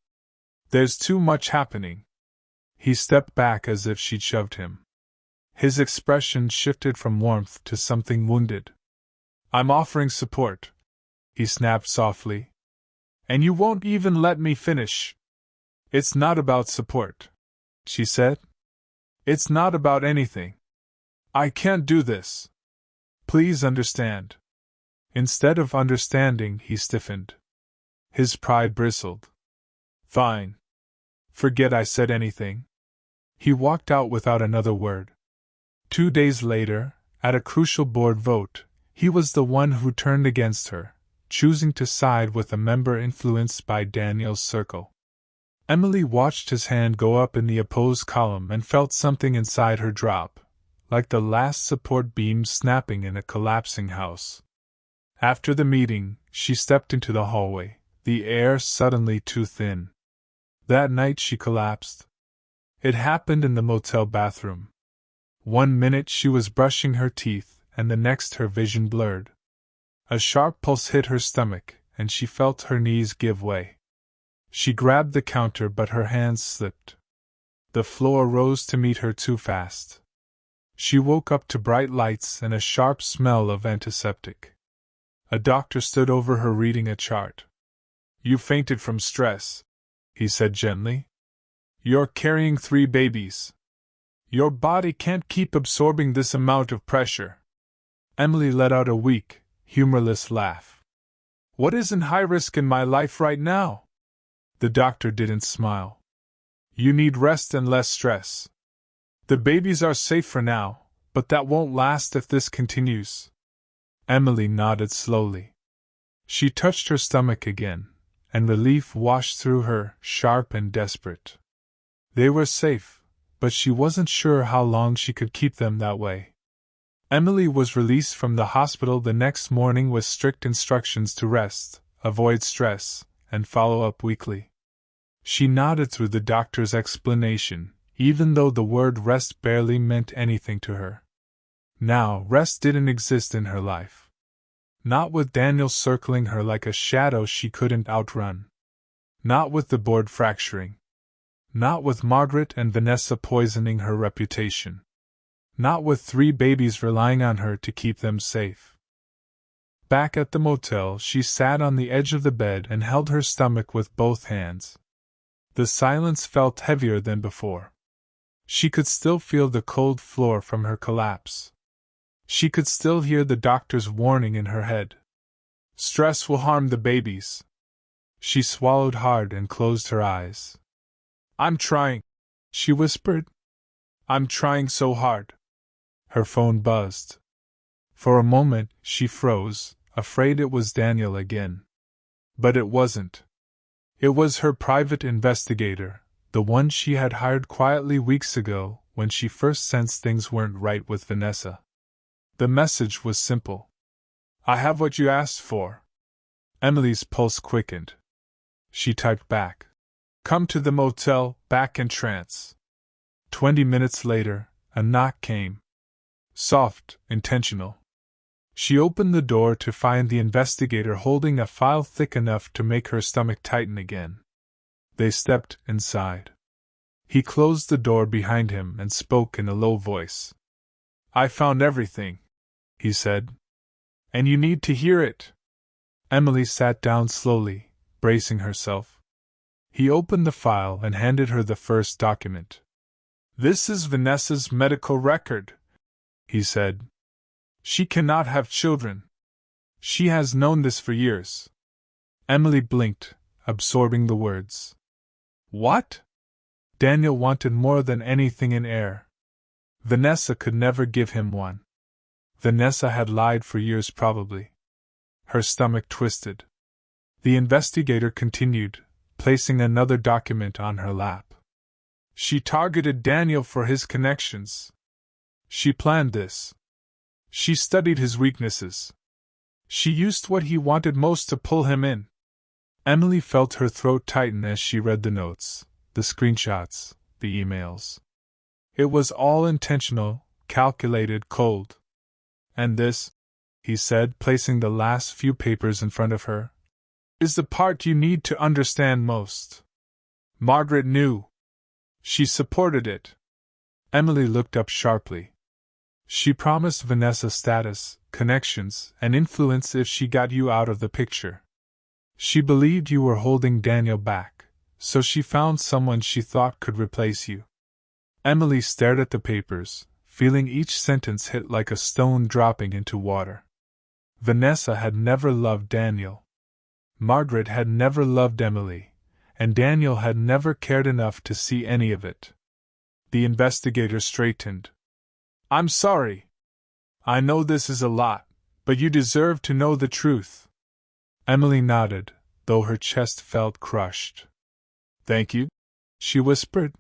There's too much happening. He stepped back as if she'd shoved him. His expression shifted from warmth to something wounded. I'm offering support, he snapped softly. And you won't even let me finish. It's not about support, she said. It's not about anything. I can't do this. Please understand. Instead of understanding, he stiffened. His pride bristled. Fine. Forget I said anything. He walked out without another word. 2 days later, at a crucial board vote, he was the one who turned against her, choosing to side with a member influenced by Daniel's circle. Emily watched his hand go up in the opposed column and felt something inside her drop, like the last support beam snapping in a collapsing house. After the meeting, she stepped into the hallway, the air suddenly too thin. That night she collapsed. It happened in the motel bathroom. 1 minute she was brushing her teeth, and the next her vision blurred. A sharp pulse hit her stomach, and she felt her knees give way. She grabbed the counter, but her hands slipped. The floor rose to meet her too fast. She woke up to bright lights and a sharp smell of antiseptic. A doctor stood over her reading a chart. You fainted from stress, he said gently. You're carrying 3 babies. Your body can't keep absorbing this amount of pressure. Emily let out a weak, humorless laugh. What isn't high risk in my life right now? The doctor didn't smile. You need rest and less stress. The babies are safe for now, but that won't last if this continues. Emily nodded slowly. She touched her stomach again, and relief washed through her, sharp and desperate. They were safe, but she wasn't sure how long she could keep them that way. Emily was released from the hospital the next morning with strict instructions to rest, avoid stress, and follow up weekly. She nodded through the doctor's explanation, even though the word rest barely meant anything to her. Now, rest didn't exist in her life. Not with Daniel circling her like a shadow she couldn't outrun. Not with the board fracturing. Not with Margaret and Vanessa poisoning her reputation. Not with 3 babies relying on her to keep them safe. Back at the motel, she sat on the edge of the bed and held her stomach with both hands. The silence felt heavier than before. She could still feel the cold floor from her collapse. She could still hear the doctor's warning in her head. Stress will harm the babies. She swallowed hard and closed her eyes. I'm trying, she whispered. I'm trying so hard. Her phone buzzed. For a moment, she froze, afraid it was Daniel again. But it wasn't. It was her private investigator, the one she had hired quietly weeks ago when she first sensed things weren't right with Vanessa. The message was simple. I have what you asked for. Emily's pulse quickened. She typed back. Come to the motel, back in trance. 20 minutes later, a knock came. Soft, intentional. She opened the door to find the investigator holding a file thick enough to make her stomach tighten again. They stepped inside. He closed the door behind him and spoke in a low voice. I found everything, he said. And you need to hear it. Emily sat down slowly, bracing herself. He opened the file and handed her the first document. This is Vanessa's medical record, he said. She cannot have children. She has known this for years. Emily blinked, absorbing the words. What? Daniel wanted more than anything in air. Vanessa could never give him one. Vanessa had lied for years probably. Her stomach twisted. The investigator continued, placing another document on her lap. She targeted Daniel for his connections. She planned this. She studied his weaknesses. She used what he wanted most to pull him in. Emily felt her throat tighten as she read the notes, the screenshots, the emails. It was all intentional, calculated, cold. And this, he said, placing the last few papers in front of her, is the part you need to understand most. Margaret knew. She supported it. Emily looked up sharply. She promised Vanessa status, connections, and influence if she got you out of the picture. She believed you were holding Daniel back, so she found someone she thought could replace you. Emily stared at the papers, feeling each sentence hit like a stone dropping into water. Vanessa had never loved Daniel. Margaret had never loved Emily, and Daniel had never cared enough to see any of it. The investigator straightened. I'm sorry. I know this is a lot, but you deserve to know the truth. Emily nodded, though her chest felt crushed. Thank you, she whispered.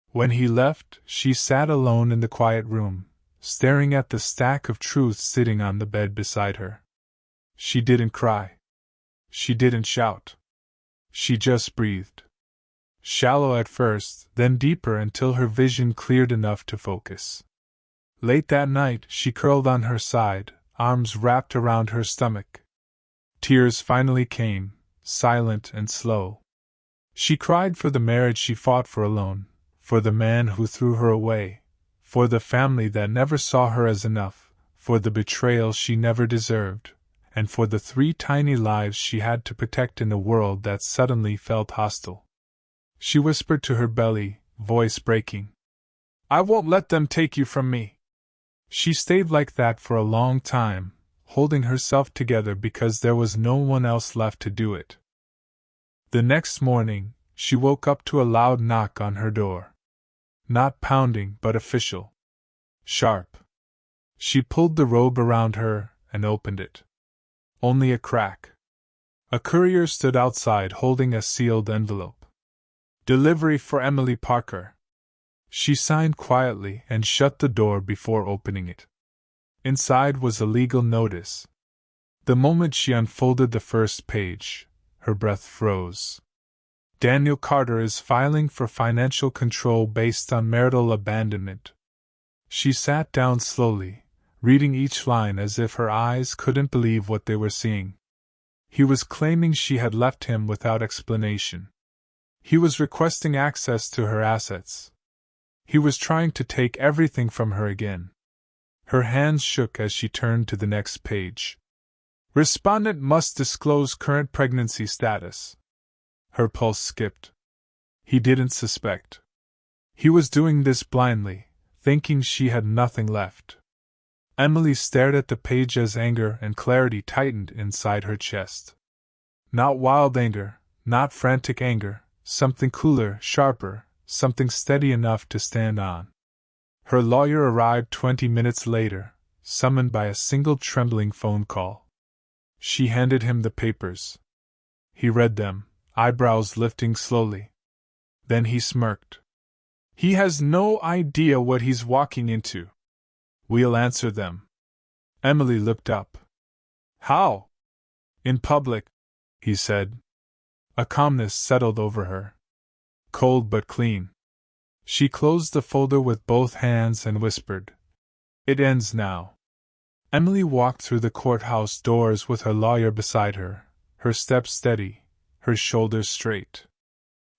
When he left, she sat alone in the quiet room, staring at the stack of truths sitting on the bed beside her. She didn't cry. She didn't shout. She just breathed. Shallow at first, then deeper until her vision cleared enough to focus. Late that night, she curled on her side, arms wrapped around her stomach. Tears finally came, silent and slow. She cried for the marriage she fought for alone, for the man who threw her away, for the family that never saw her as enough, for the betrayal she never deserved, and for the 3 tiny lives she had to protect in a world that suddenly felt hostile. She whispered to her belly, voice breaking, I won't let them take you from me. She stayed like that for a long time, holding herself together because there was no one else left to do it. The next morning, she woke up to a loud knock on her door. Not pounding, but official. Sharp. She pulled the robe around her and opened it. Only a crack. A courier stood outside holding a sealed envelope. Delivery for Emily Parker. She signed quietly and shut the door before opening it. Inside was a legal notice. The moment she unfolded the first page, her breath froze. Daniel Carter is filing for financial control based on marital abandonment. She sat down slowly, reading each line as if her eyes couldn't believe what they were seeing. He was claiming she had left him without explanation. He was requesting access to her assets. He was trying to take everything from her again. Her hands shook as she turned to the next page. Respondent must disclose current pregnancy status. Her pulse skipped. He didn't suspect. He was doing this blindly, thinking she had nothing left. Emily stared at the page as anger and clarity tightened inside her chest. Not wild anger, not frantic anger, something cooler, sharper, something steady enough to stand on. Her lawyer arrived 20 minutes later, summoned by a single trembling phone call. She handed him the papers. He read them, eyebrows lifting slowly. Then he smirked. He has no idea what he's walking into. We'll answer them. Emily looked up. How? In public, he said. A calmness settled over her. Cold but clean. She closed the folder with both hands and whispered, It ends now. Emily walked through the courthouse doors with her lawyer beside her, her steps steady, her shoulders straight.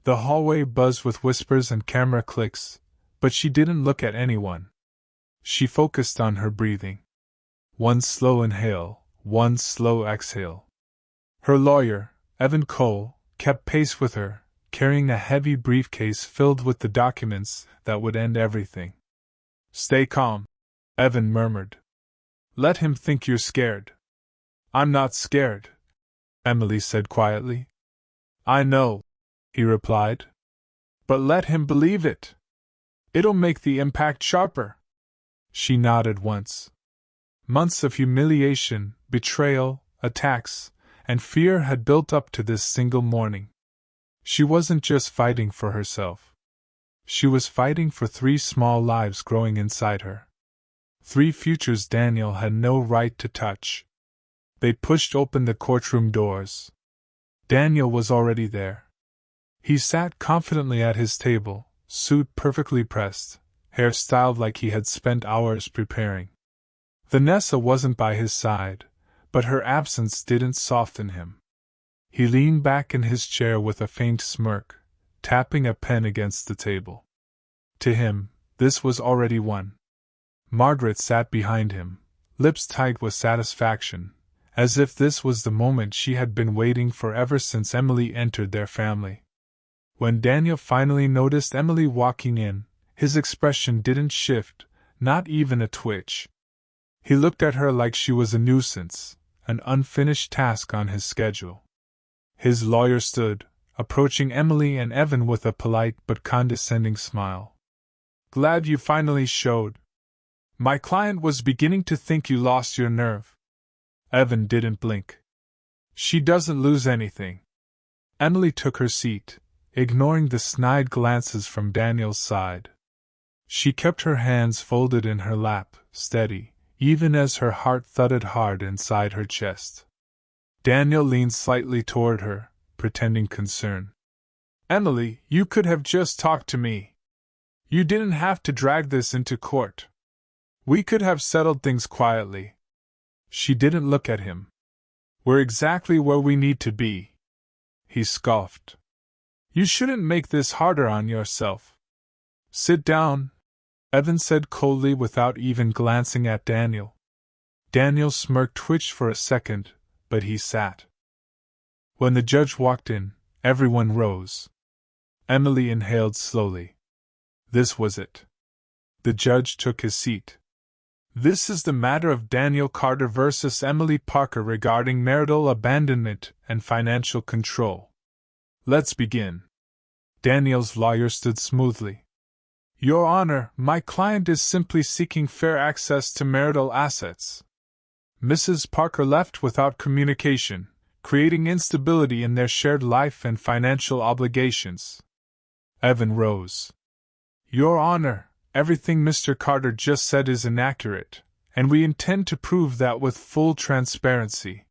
The hallway buzzed with whispers and camera clicks, but she didn't look at anyone. She focused on her breathing. One slow inhale, one slow exhale. Her lawyer, Evan Cole, kept pace with her, carrying a heavy briefcase filled with the documents that would end everything. Stay calm, Evan murmured. Let him think you're scared. I'm not scared, Emily said quietly. I know, he replied. But let him believe it. It'll make the impact sharper. She nodded once. Months of humiliation, betrayal, attacks, and fear had built up to this single morning. She wasn't just fighting for herself. She was fighting for 3 small lives growing inside her. 3 futures Daniel had no right to touch. They pushed open the courtroom doors. Daniel was already there. He sat confidently at his table, suit perfectly pressed, hair styled like he had spent hours preparing. Vanessa wasn't by his side, but her absence didn't soften him. He leaned back in his chair with a faint smirk, tapping a pen against the table. To him, this was already won. Margaret sat behind him, lips tight with satisfaction, as if this was the moment she had been waiting for ever since Emily entered their family. When Daniel finally noticed Emily walking in, his expression didn't shift, not even a twitch. He looked at her like she was a nuisance, an unfinished task on his schedule. His lawyer stood, approaching Emily and Evan with a polite but condescending smile. "Glad you finally showed. My client was beginning to think you lost your nerve." Evan didn't blink. "She doesn't lose anything." Emily took her seat, ignoring the snide glances from Daniel's side. She kept her hands folded in her lap, steady, even as her heart thudded hard inside her chest. Daniel leaned slightly toward her, pretending concern. "Emily, you could have just talked to me. You didn't have to drag this into court. We could have settled things quietly." She didn't look at him. "We're exactly where we need to be," he scoffed. "You shouldn't make this harder on yourself." "Sit down," Evan said coldly without even glancing at Daniel. Daniel's smirk twitched for a second, but he sat. When the judge walked in, everyone rose. Emily inhaled slowly. This was it. The judge took his seat. "This is the matter of Daniel Carter versus Emily Parker regarding marital abandonment and financial control. Let's begin." Daniel's lawyer stood smoothly. "Your Honor, my client is simply seeking fair access to marital assets. Mrs. Parker left without communication, creating instability in their shared life and financial obligations." Evan rose. "Your Honor, everything Mr. Carter just said is inaccurate, and we intend to prove that with full transparency."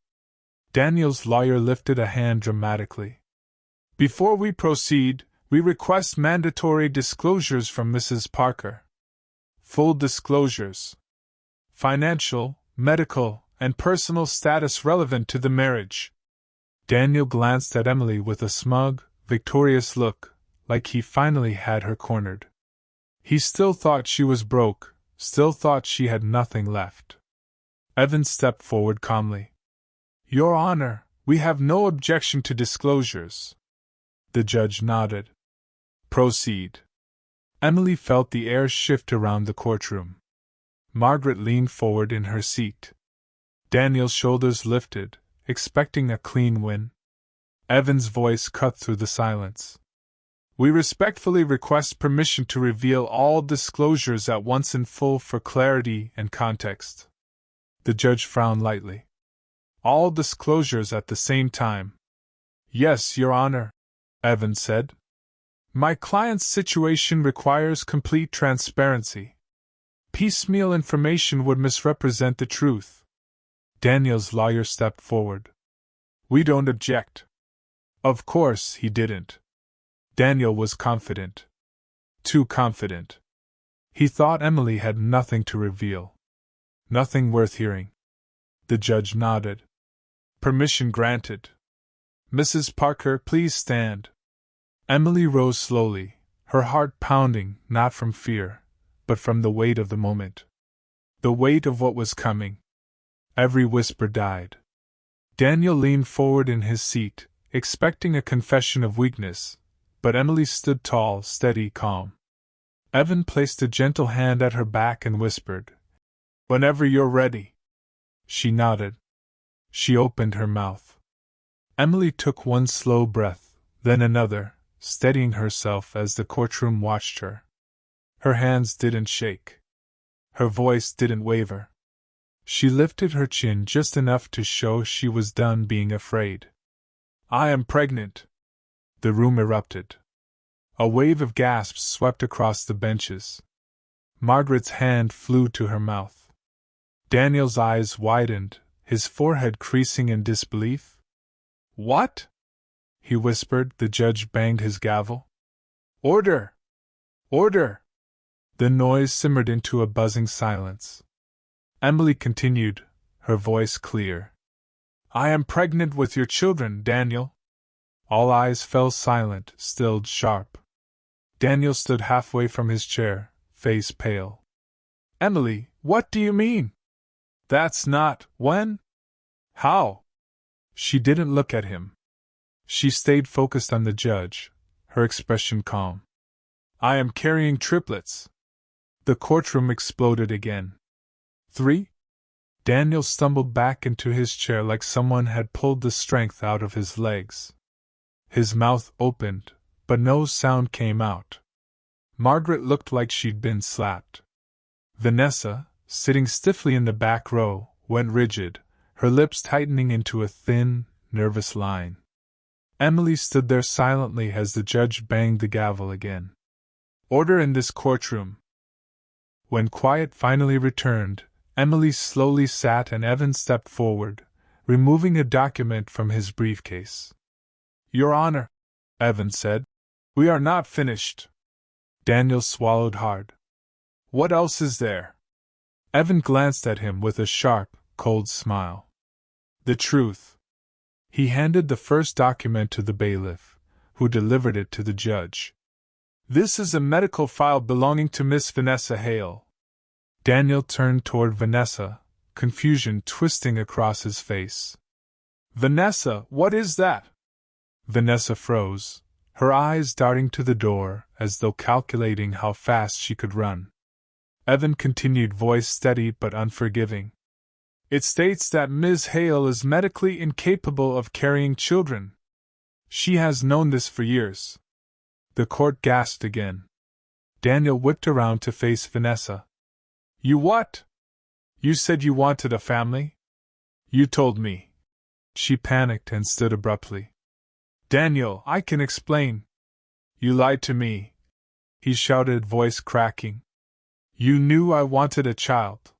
Daniel's lawyer lifted a hand dramatically. "Before we proceed, we request mandatory disclosures from Mrs. Parker. Full disclosures. Financial, medical, and personal status relevant to the marriage." Daniel glanced at Emily with a smug, victorious look, like he finally had her cornered. He still thought she was broke, still thought she had nothing left. Evan stepped forward calmly. "Your Honor, we have no objection to disclosures." The judge nodded. "Proceed." Emily felt the air shift around the courtroom. Margaret leaned forward in her seat. Daniel's shoulders lifted, expecting a clean win. Evan's voice cut through the silence. "We respectfully request permission to reveal all disclosures at once in full for clarity and context." The judge frowned lightly. "All disclosures at the same time?" "Yes, Your Honor," Evan said. "My client's situation requires complete transparency. Piecemeal information would misrepresent the truth." Daniel's lawyer stepped forward. "We don't object." Of course he didn't. Daniel was confident. Too confident. He thought Emily had nothing to reveal. Nothing worth hearing. The judge nodded. "Permission granted. Mrs. Parker, please stand." Emily rose slowly, her heart pounding, not from fear, but from the weight of the moment. The weight of what was coming. Every whisper died. Daniel leaned forward in his seat, expecting a confession of weakness, but Emily stood tall, steady, calm. Evan placed a gentle hand at her back and whispered, "Whenever you're ready." She nodded. She opened her mouth. Emily took one slow breath, then another, steadying herself as the courtroom watched her. Her hands didn't shake. Her voice didn't waver. She lifted her chin just enough to show she was done being afraid. "I am pregnant." The room erupted. A wave of gasps swept across the benches. Margaret's hand flew to her mouth. Daniel's eyes widened, his forehead creasing in disbelief. "What?" he whispered. The judge banged his gavel. "Order! Order!" The noise simmered into a buzzing silence. Emily continued, her voice clear. I am pregnant with your children, Daniel. All eyes fell silent, stilled sharp. Daniel stood halfway from his chair, face pale. Emily, what do you mean? That's not, when? How? She didn't look at him. She stayed focused on the judge, her expression calm. I am carrying triplets. The courtroom exploded again. 3? Daniel stumbled back into his chair like someone had pulled the strength out of his legs. His mouth opened, but no sound came out. Margaret looked like she'd been slapped. Vanessa, sitting stiffly in the back row, went rigid, her lips tightening into a thin, nervous line. Emily stood there silently as the judge banged the gavel again. Order in this courtroom. When quiet finally returned, Emily slowly sat and Evan stepped forward, removing a document from his briefcase. Your Honor, Evan said, we are not finished. Daniel swallowed hard. What else is there? Evan glanced at him with a sharp, cold smile. The truth. He handed the first document to the bailiff, who delivered it to the judge. This is a medical file belonging to Miss Vanessa Hale. Daniel turned toward Vanessa, confusion twisting across his face. Vanessa, what is that? Vanessa froze, her eyes darting to the door as though calculating how fast she could run. Evan continued, voice steady but unforgiving. It states that Ms. Hale is medically incapable of carrying children. She has known this for years. The court gasped again. Daniel whipped around to face Vanessa. You what? You said you wanted a family? You told me. She panicked and stood abruptly. Daniel, I can explain. You lied to me, he shouted, voice cracking. You knew I wanted a child.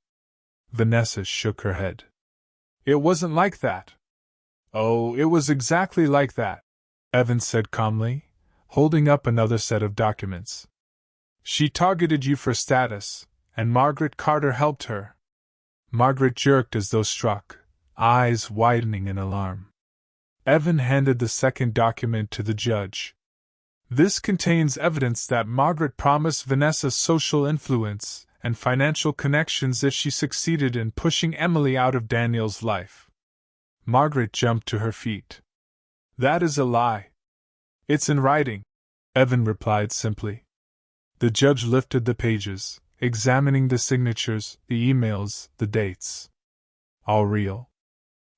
Vanessa shook her head. It wasn't like that. Oh, it was exactly like that, Evan said calmly, holding up another set of documents. She targeted you for status, and Margaret Carter helped her. Margaret jerked as though struck, eyes widening in alarm. Evan handed the second document to the judge. This contains evidence that Margaret promised Vanessa social influence and financial connections if she succeeded in pushing Emily out of Daniel's life. Margaret jumped to her feet. That is a lie. It's in writing, Evan replied simply. The judge lifted the pages, examining the signatures, the emails, the dates. All real.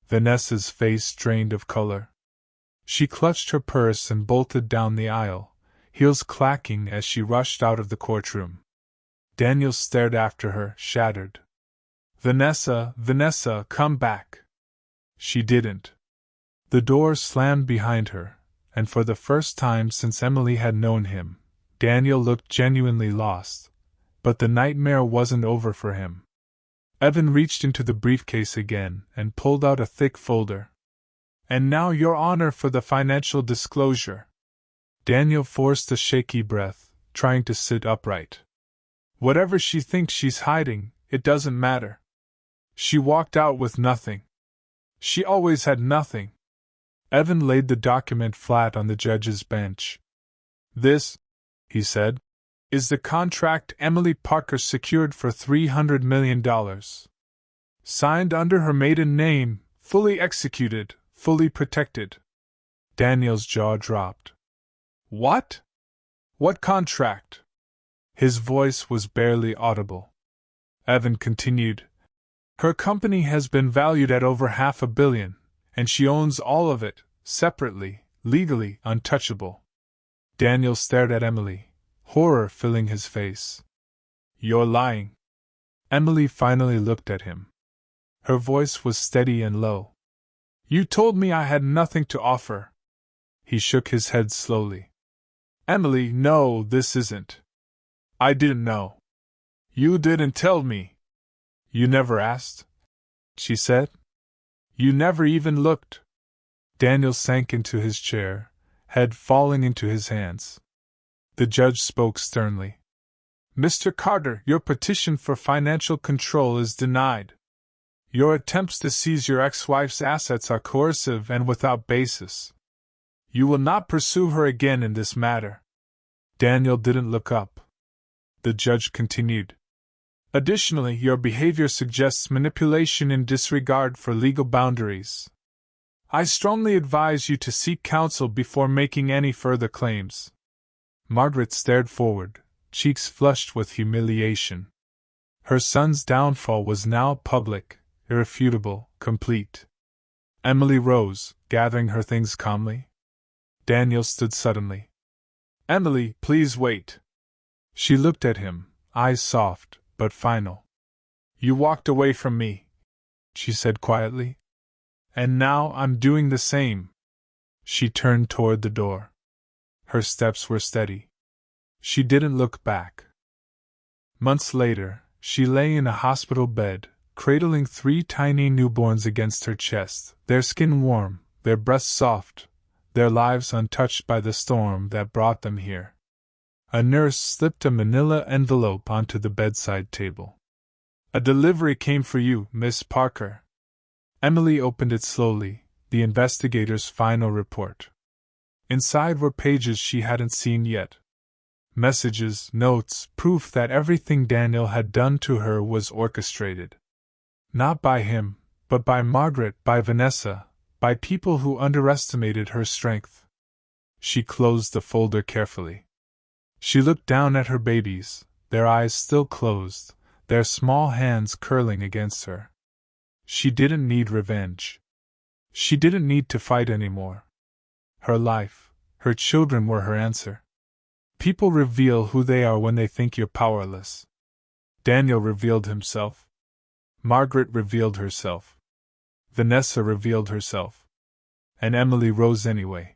Vanessa's face drained of color. She clutched her purse and bolted down the aisle, heels clacking as she rushed out of the courtroom. Daniel stared after her, shattered. Vanessa, Vanessa, come back. She didn't. The door slammed behind her, and for the first time since Emily had known him, Daniel looked genuinely lost, but the nightmare wasn't over for him. Evan reached into the briefcase again and pulled out a thick folder. And now, Your Honor, for the financial disclosure. Daniel forced a shaky breath, trying to sit upright. Whatever she thinks she's hiding, it doesn't matter. She walked out with nothing. She always had nothing. Evan laid the document flat on the judge's bench. This, he said, is the contract Emily Parker secured for $300 million. Signed under her maiden name, fully executed, fully protected. Daniel's jaw dropped. What? What contract? His voice was barely audible. Evan continued. Her company has been valued at over $500 million, and she owns all of it, separately, legally untouchable. Daniel stared at Emily, horror filling his face. You're lying. Emily finally looked at him. Her voice was steady and low. You told me I had nothing to offer. He shook his head slowly. Emily, no, this isn't. I didn't know. You didn't tell me. You never asked, she said. You never even looked. Daniel sank into his chair, head falling into his hands. The judge spoke sternly. Mr. Carter, your petition for financial control is denied. Your attempts to seize your ex-wife's assets are coercive and without basis. You will not pursue her again in this matter. Daniel didn't look up. The judge continued. Additionally, your behavior suggests manipulation and disregard for legal boundaries. I strongly advise you to seek counsel before making any further claims. Margaret stared forward, cheeks flushed with humiliation. Her son's downfall was now public, irrefutable, complete. Emily rose, gathering her things calmly. Daniel stood suddenly. Emily, please wait. She looked at him, eyes soft, but final. You walked away from me, she said quietly. And now I'm doing the same. She turned toward the door. Her steps were steady. She didn't look back. Months later, she lay in a hospital bed, cradling 3 tiny newborns against her chest, their skin warm, their breasts soft, their lives untouched by the storm that brought them here. A nurse slipped a manila envelope onto the bedside table. A delivery came for you, Miss Parker. Emily opened it slowly, the investigator's final report. Inside were pages she hadn't seen yet. Messages, notes, proof that everything Daniel had done to her was orchestrated. Not by him, but by Margaret, by Vanessa, by people who underestimated her strength. She closed the folder carefully. She looked down at her babies, their eyes still closed, their small hands curling against her. She didn't need revenge. She didn't need to fight anymore. Her life, her children were her answer. People reveal who they are when they think you're powerless. Daniel revealed himself. Margaret revealed herself. Vanessa revealed herself. And Emily rose anyway.